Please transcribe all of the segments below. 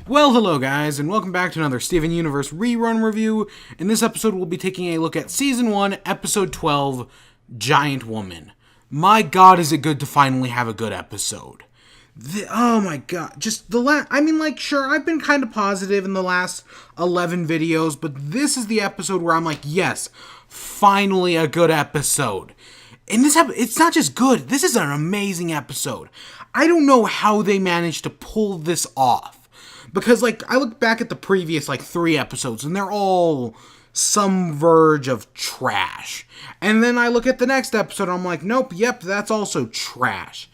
Well, hello guys, and welcome back to another Steven Universe rerun review. In this episode, we'll be taking a look at Season 1, Episode 12, Giant Woman. My god, is it good to finally have a good episode. Oh my god, just sure, I've been kind of positive in the last 11 videos, but this is the episode where I'm like, yes, finally a good episode. And it's not just good, this is an amazing episode. I don't know how they managed to pull this off. Because, I look back at the previous, 3 episodes, and they're all some verge of trash. And then I look at the next episode, and I'm like, nope, yep, that's also trash.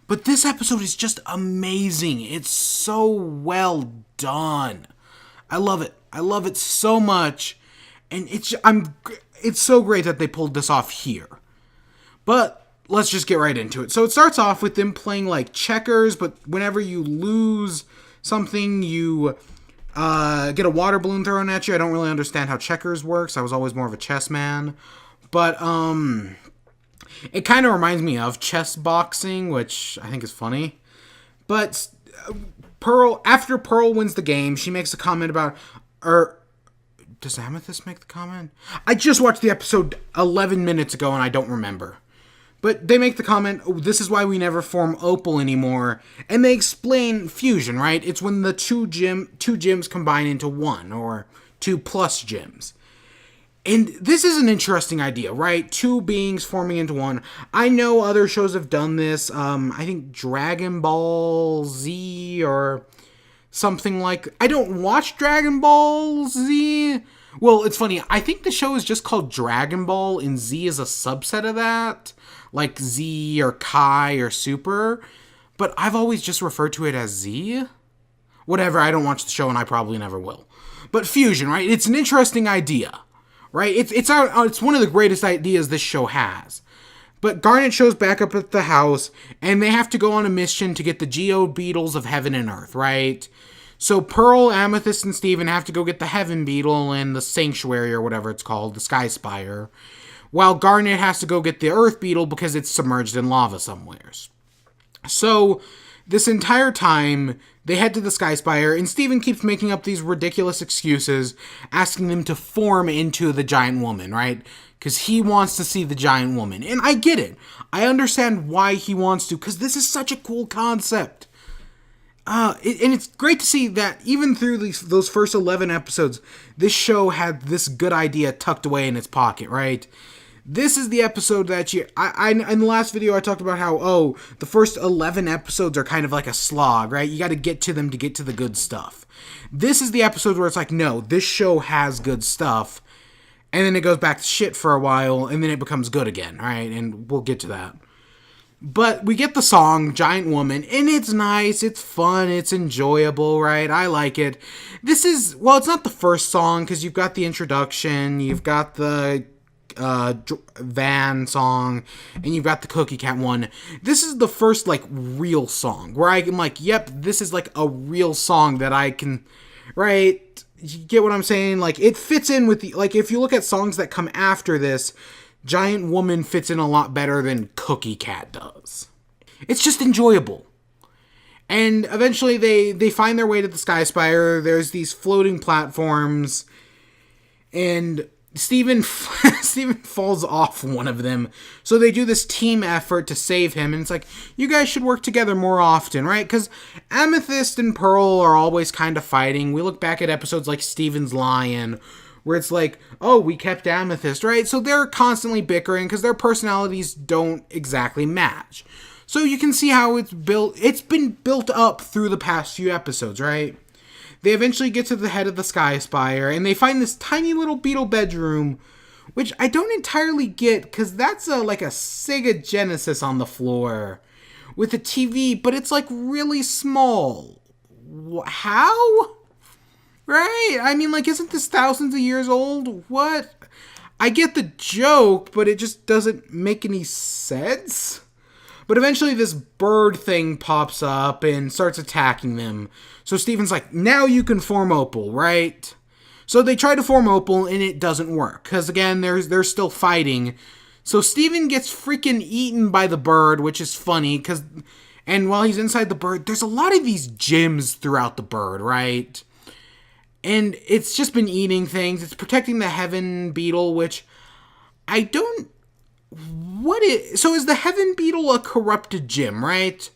But this episode is just amazing. It's so well done. I love it. I love it so much. And it's so great that they pulled this off here. But let's just get right into it. So it starts off with them playing, checkers, but whenever you lose something, you get a water balloon thrown at you. I don't really understand how checkers works. I was always more of a chess man. But it kind of reminds me of chess boxing, which I think is funny. But after Pearl wins the game, she makes a comment about... does Amethyst make the comment? I just watched the episode 11 minutes ago and I don't remember. But they make the comment, oh, this is why we never form Opal anymore. And they explain fusion, right? It's when the two gyms combine into one, or 2 plus gyms. And this is an interesting idea, right? 2 beings forming into one. I know other shows have done this. I think Dragon Ball Z or something like... I don't watch Dragon Ball Z. Well, it's funny. I think the show is just called Dragon Ball, and Z is a subset of that. Like Z or Kai or Super. But I've always just referred to it as Z. Whatever, I don't watch the show and I probably never will. But fusion, right? It's an interesting idea. Right? It's one of the greatest ideas this show has. But Garnet shows back up at the house, and they have to go on a mission to get the Geo Beetles of Heaven and Earth, right? So Pearl, Amethyst, and Steven have to go get the Heaven Beetle and the Sanctuary, or whatever it's called, the Sky Spire, while Garnet has to go get the Earth Beetle because it's submerged in lava somewheres. So this entire time, they head to the Sky Spire, and Steven keeps making up these ridiculous excuses, asking them to form into the Giant Woman, right? Because he wants to see the Giant Woman. And I get it. I understand why he wants to, because this is such a cool concept. And it's great to see that even through those first 11 episodes, this show had this good idea tucked away in its pocket, right? This is the episode that I in the last video I talked about how, the first 11 episodes are kind of like a slog, right? You got to get to them to get to the good stuff. This is the episode where it's like, no, this show has good stuff. And then it goes back to shit for a while, and then it becomes good again, right? And we'll get to that. But we get the song, Giant Woman, and it's nice, it's fun, it's enjoyable, right? I like it. It's not the first song, because you've got the introduction, you've got the Van song, and you've got the Cookie Cat one. This is the first, real song, where I'm like, yep, this is, a real song that I can, right? You get what I'm saying? It fits in with the, if you look at songs that come after this, Giant Woman fits in a lot better than Cookie Cat does. It's just enjoyable. And eventually they find their way to the Sky Spire. There's these floating platforms, and Steven falls off one of them. So they do this team effort to save him, and it's like, you guys should work together more often, right? Because Amethyst and Pearl are always kind of fighting. We look back at episodes like Steven's Lion, where it's like, oh, we kept Amethyst, right? So they're constantly bickering because their personalities don't exactly match. So you can see how it's been built up through the past few episodes, right? They eventually get to the head of the Sky Spire, and they find this tiny little beetle bedroom, which I don't entirely get, because that's a Sega Genesis on the floor with a TV, but it's really small. How? Right? I mean, isn't this thousands of years old? What? I get the joke, but it just doesn't make any sense. But eventually this bird thing pops up and starts attacking them. So Steven's like, now you can form Opal, right? So they try to form Opal and it doesn't work. Because again, they're still fighting. So Steven gets freaking eaten by the bird, which is funny because And while he's inside the bird, there's a lot of these gyms throughout the bird, right? And it's just been eating things. It's protecting the heaven beetle, which I don't... So is the heaven beetle a corrupted gym, right?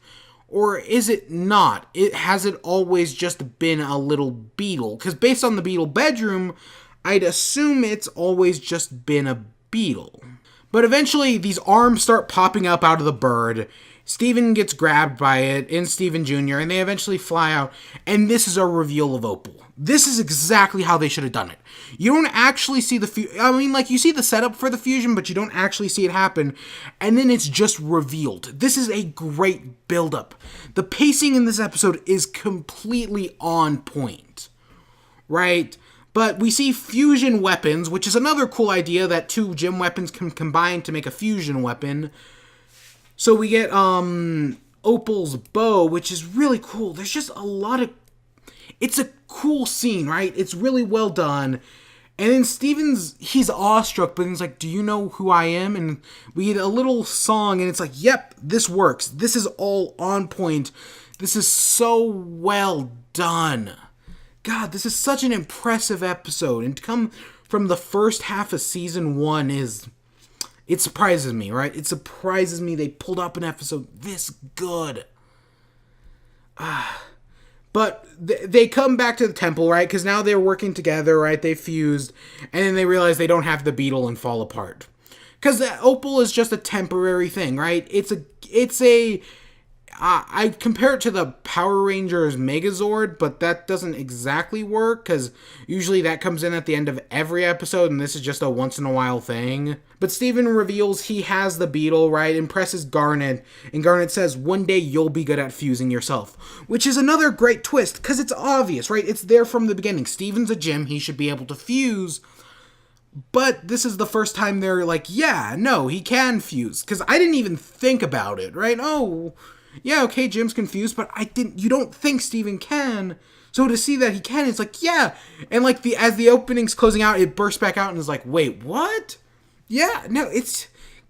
Or is it not? Has it always just been a little beetle? Because based on the beetle bedroom, I'd assume it's always just been a beetle. But eventually, these arms start popping up out of the bird. Steven gets grabbed by it, in Steven Jr., and they eventually fly out. And this is a reveal of Opal. This is exactly how they should have done it. You don't actually see you see the setup for the fusion, but you don't actually see it happen. And then it's just revealed. This is a great build-up. The pacing in this episode is completely on point. Right? But we see fusion weapons, which is another cool idea that two gym weapons can combine to make a fusion weapon. So we get Opal's bow, which is really cool. There's just a lot of... It's a cool scene, right? It's really well done. And then Steven's, he's awestruck, but he's like, do you know who I am? And we get a little song, and it's like, yep, this works. This is all on point. This is so well done. God, this is such an impressive episode. And to come from the first half of season 1 is... It surprises me, right? It surprises me they pulled up an episode this good. But they come back to the temple, right? Because now they're working together, right? They fused. And then they realize they don't have the beetle and fall apart. Because Opal is just a temporary thing, right? I compare it to the Power Rangers Megazord, but that doesn't exactly work, because usually that comes in at the end of every episode, and this is just a once-in-a-while thing. But Steven reveals he has the beetle, right, impresses Garnet, and Garnet says, one day you'll be good at fusing yourself. Which is another great twist, because it's obvious, right? It's there from the beginning. Steven's a gym, he should be able to fuse, but this is the first time they're like, yeah, no, he can fuse, because I didn't even think about it, right? Oh... Yeah, okay, Jim's confused, but you don't think Steven can. So to see that he can, it's like, yeah. And like as the opening's closing out, it bursts back out and is like, wait, what? Yeah, no,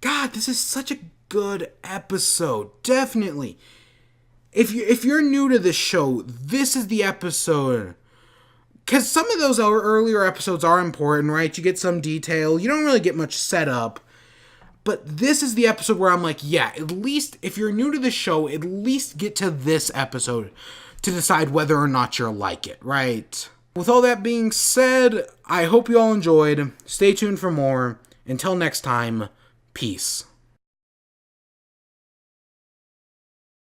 God, this is such a good episode. Definitely. If you're new to this show, this is the episode. Because some of those earlier episodes are important, right? You get some detail. You don't really get much setup. But this is the episode where I'm like, yeah, at least if you're new to the show, at least get to this episode to decide whether or not you'll like it, right? With all that being said, I hope you all enjoyed. Stay tuned for more. Until next time, peace.